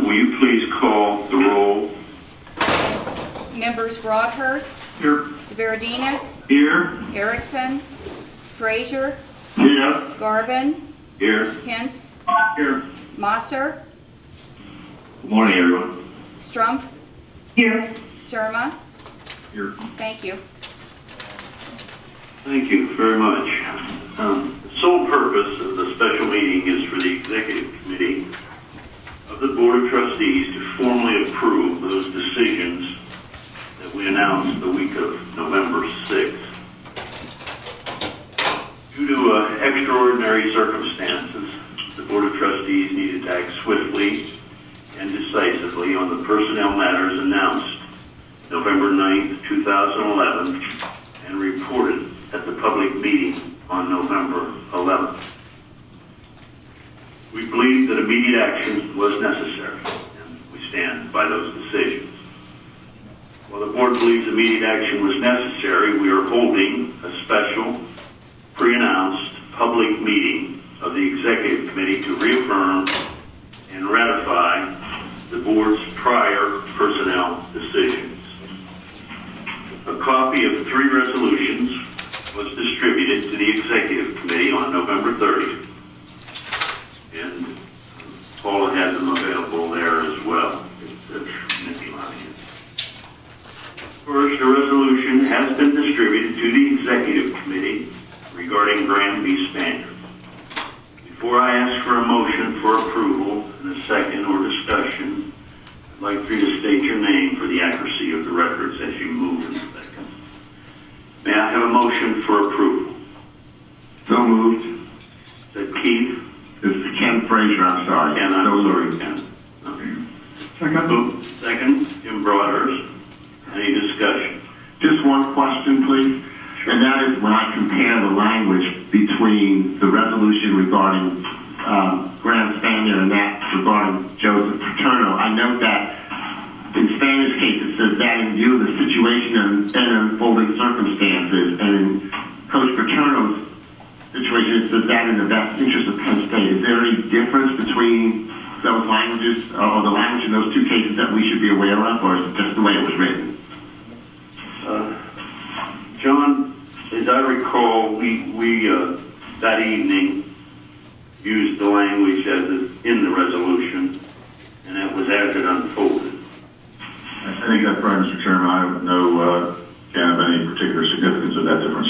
will you please call the roll? Members Broadhurst. Here. Verdinas. Here. Erickson. Frazier. Here. Garvin. Here. Hintz. Here. Mosser. Good morning, everyone. Strumpf. Here. Surma. Here. Thank you. Thank you very much. The sole purpose of the special meeting is for the Executive Committee of the Board of Trustees to formally approve those decisions that we announced the week of November 6th. Due to extraordinary circumstances, the Board of Trustees needed to act swiftly and decisively on the personnel matters announced November 9th, 2011, and reported at the public meeting on November 11th. We believe that immediate action was necessary, and we stand by those decisions. While the board believes immediate action was necessary, we are holding a special, pre-announced public meeting of the Executive Committee to reaffirm and ratify the board's prior personnel decisions. A copy of 3 resolutions was distributed to the Executive Committee on November 30th, and Paula has them available there as well. First, a resolution has been distributed to the Executive Committee regarding Granby Spaniard. Before I ask for a motion for approval and a second or discussion, I'd like for you to state your name for the accuracy of the records as you move in a second. May I have a motion for approval? So moved. Is that Keith? It's Ken Frazier, I'm sorry. Ken, I'm sorry, Ken. Okay. Second. Second, Jim Broadhurst. Any discussion? Just one question, please. Sure. And that is when I compare the language between the resolution regarding Grand Spaniard and that regarding Joseph Paterno, I note that in Spaniard's case it says that in view of the situation and unfolding circumstances, and in Coach Paterno's situation it says that in the best interest of Penn State. Is there any difference between those languages, or the language in those 2 cases that we should be aware of, or is it just the way it was written? John, as I recall, we that evening used the language as is in the resolution, and that was as it unfolded. I think that's right, Mr. Chairman. I don't know, can't have any particular significance of that difference.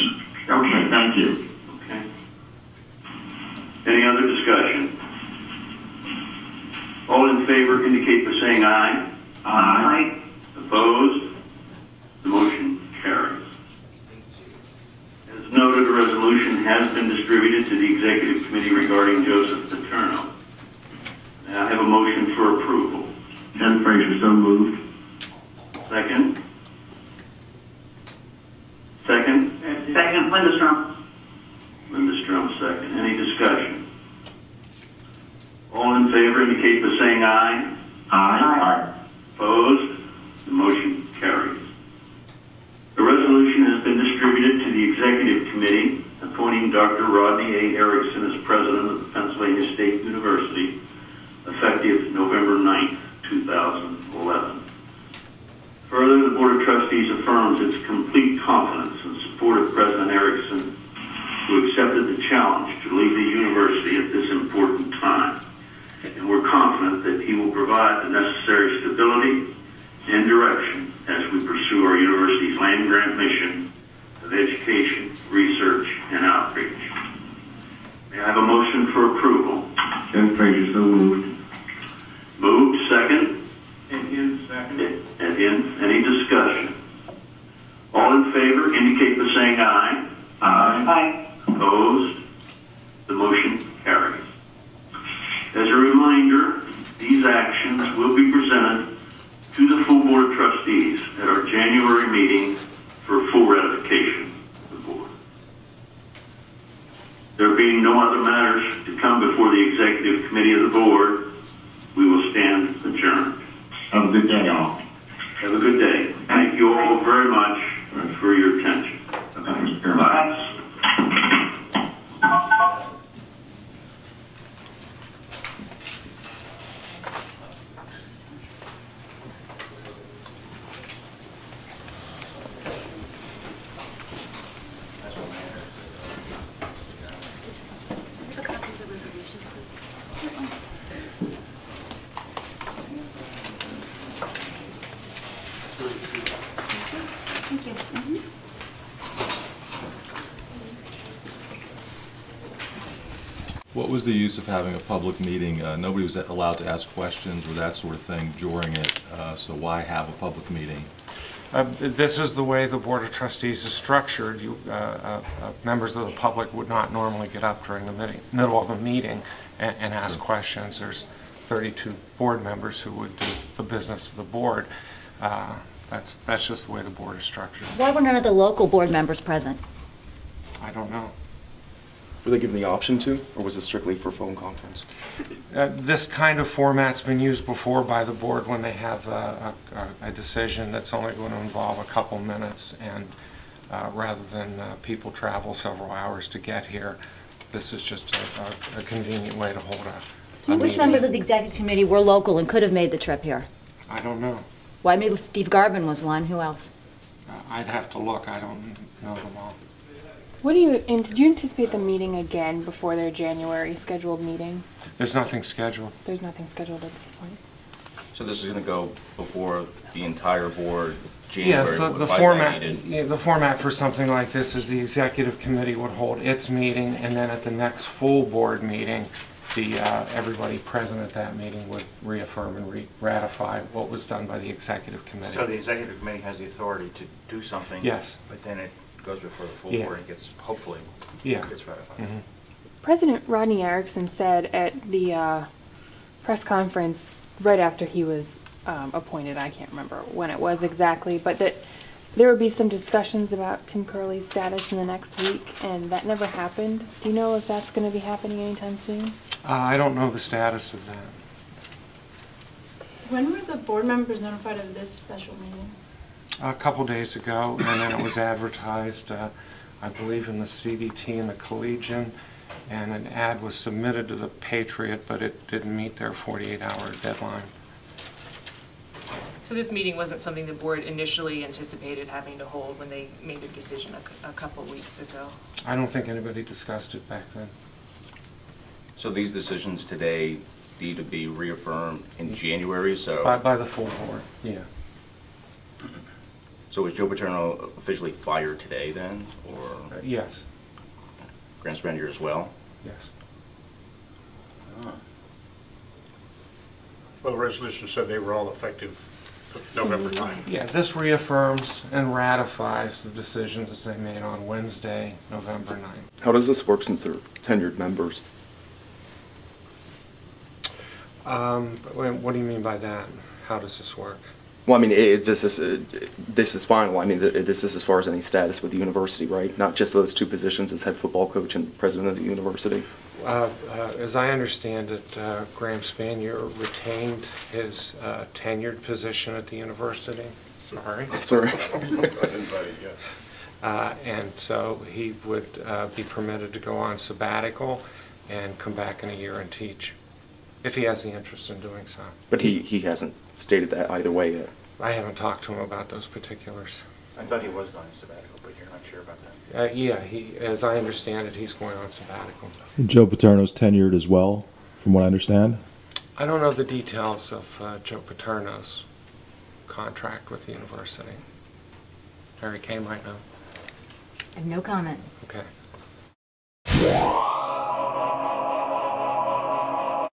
Okay, thank you. Okay. Any other discussion? All in favor indicate by saying aye. Aye. Opposed? The motion carries. As noted, a resolution has been distributed to the Executive Committee regarding Joseph Paterno. May I have a motion for approval? Ken Frazier, so moved. Second? Second? Second, Linda Strumpf. Linda Strum, second. Any discussion? All in favor indicate by saying aye. Aye. Opposed? The motion carries. The resolution has been distributed to the Executive Committee appointing Dr. Rodney A. Erickson as President of Pennsylvania State University effective November 9th, 2011. Further, the Board of Trustees affirms its complete confidence and support of President Erickson, who accepted the challenge to lead the university at this important time. And we're confident that he will provide the necessary stability and direction as we pursue our university's land-grant mission of education, research, and outreach. May I have a motion for approval? Ken Frazier, so moved. Moved, second? Etienne, second. Etienne, any discussion? All in favor indicate by saying aye. Aye. Opposed? The motion carries. As a reminder, these actions will be presented to the full Board of Trustees at our January meeting for full ratification of the Board. There being no other matters to come before the Executive Committee of the Board, we will stand adjourned. Have a good day, all. Have a good day. Thank you all very much for your attention. Bye. was the use of having a public meeting? Nobody was allowed to ask questions or that sort of thing during it, so why have a public meeting? This is the way the Board of Trustees is structured. Members of the public would not normally get up during the middle of a meeting and ask questions. There's 32 board members who would do the business of the board. That's just the way the board is structured. Why were none of the local board members present? I don't know. Were they given the option to, or was it strictly for phone conference? This kind of format's been used before by the board when they have a decision that's only going to involve a couple minutes, and rather than people travel several hours to get here, this is just a convenient way to hold a Which meeting. members of the executive committee were local and could have made the trip here? I don't know. Well, I mean, Steve Garvin was one. Who else? I'd have to look. I don't know them all. Did you anticipate the meeting again before their January scheduled meeting? There's nothing scheduled. There's nothing scheduled at this point. So this is going to go before the entire board, January? Yeah, the format for something like this is the executive committee would hold its meeting, and then at the next full board meeting, everybody present at that meeting would reaffirm and ratify what was done by the executive committee. So the executive committee has the authority to do something? Yes. But then it goes before the full board and gets, hopefully, gets ratified. Mm-hmm. President Rodney Erickson said at the press conference right after he was appointed, I can't remember when it was exactly, but that there would be some discussions about Tim Curley's status in the next week, and that never happened. Do you know if that's going to be happening anytime soon? I don't know the status of that. When were the board members notified of this special meeting? A couple days ago, and then it was advertised, I believe, in the CDT and the Collegian, and an ad was submitted to the Patriot, but it didn't meet their 48-hour deadline. So this meeting wasn't something the board initially anticipated having to hold when they made their decision a couple weeks ago? I don't think anybody discussed it back then. So these decisions today need to be reaffirmed in January, so... By the full board, yeah. So was Joe Paterno officially fired today then, or? Yes. Grant Spendier as well? Yes. Well, the resolution said they were all effective November 9th. Yeah, this reaffirms and ratifies the decisions they made on Wednesday, November 9th. How does this work since they're tenured members? What do you mean by that? How does this work? Well, I mean, this is final. I mean, this is as far as any status with the university, right? Not just those two positions as head football coach and president of the university. As I understand it, Graham Spanier retained his tenured position at the university. Sorry. Sorry. And so he would be permitted to go on sabbatical and come back in a year and teach, if he has the interest in doing so. But he hasn't stated that either way yet. I haven't talked to him about those particulars. I thought he was going on sabbatical, but you're not sure about that? Yeah, as I understand it, he's going on sabbatical. Joe Paterno's tenured as well, from what I understand? I don't know the details of Joe Paterno's contract with the university. Harry Kay might know. I have no comment. Okay.